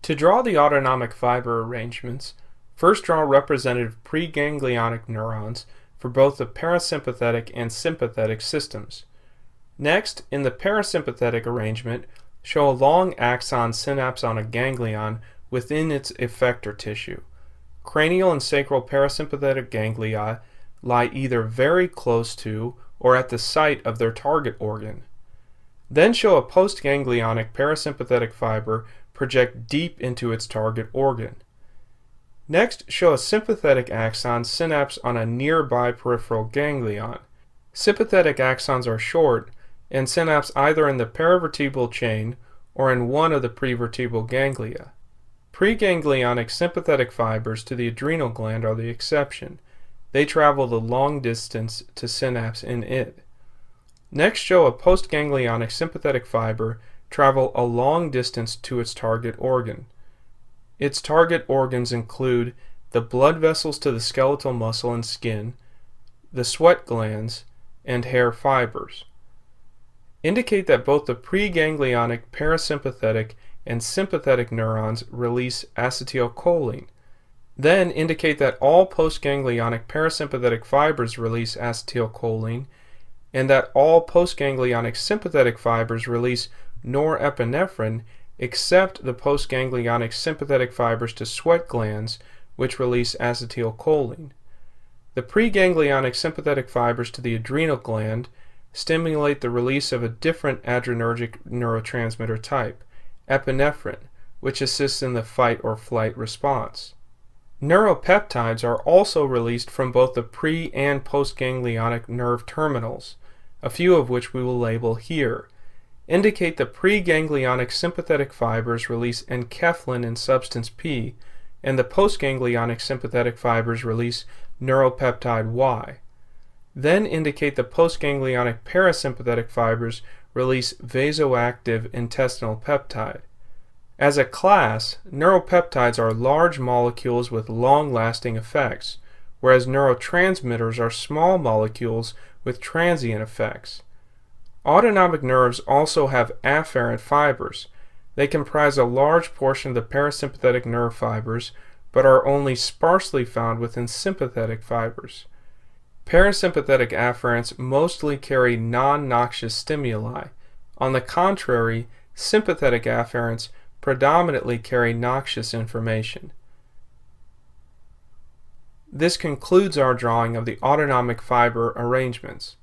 To draw the autonomic fiber arrangements, first draw representative preganglionic neurons for both the parasympathetic and sympathetic systems. Next, in the parasympathetic arrangement, show a long axon synapse on a ganglion within its effector tissue. Cranial and sacral parasympathetic ganglia lie either very close to or at the site of their target organ. Then show a postganglionic parasympathetic fiber project deep into its target organ. Next, show a sympathetic axon synapse on a nearby peripheral ganglion. Sympathetic axons are short and synapse either in the paravertebral chain or in one of the prevertebral ganglia. Preganglionic sympathetic fibers to the adrenal gland are the exception. They travel the long distance to synapse in it. Next, show a postganglionic sympathetic fiber travel a long distance to its target organ. Its target organs include the blood vessels to the skeletal muscle and skin, the sweat glands, and hair fibers. Indicate that both the preganglionic parasympathetic and sympathetic neurons release acetylcholine. Then indicate that all postganglionic parasympathetic fibers release acetylcholine and that all postganglionic sympathetic fibers release norepinephrine except the postganglionic sympathetic fibers to sweat glands, which release acetylcholine. The preganglionic sympathetic fibers to the adrenal gland stimulate the release of a different adrenergic neurotransmitter type, epinephrine, which assists in the fight or flight response. Neuropeptides are also released from both the pre- and postganglionic nerve terminals, a few of which we will label here. Indicate the preganglionic sympathetic fibers release enkephalin in substance P, and the postganglionic sympathetic fibers release neuropeptide Y. Then indicate the postganglionic parasympathetic fibers release vasoactive intestinal peptide. As a class, neuropeptides are large molecules with long-lasting effects, whereas neurotransmitters are small molecules with transient effects. Autonomic nerves also have afferent fibers. They comprise a large portion of the parasympathetic nerve fibers, but are only sparsely found within sympathetic fibers. Parasympathetic afferents mostly carry non-noxious stimuli. On the contrary, sympathetic afferents predominantly carry noxious information. This concludes our drawing of the autonomic fiber arrangements.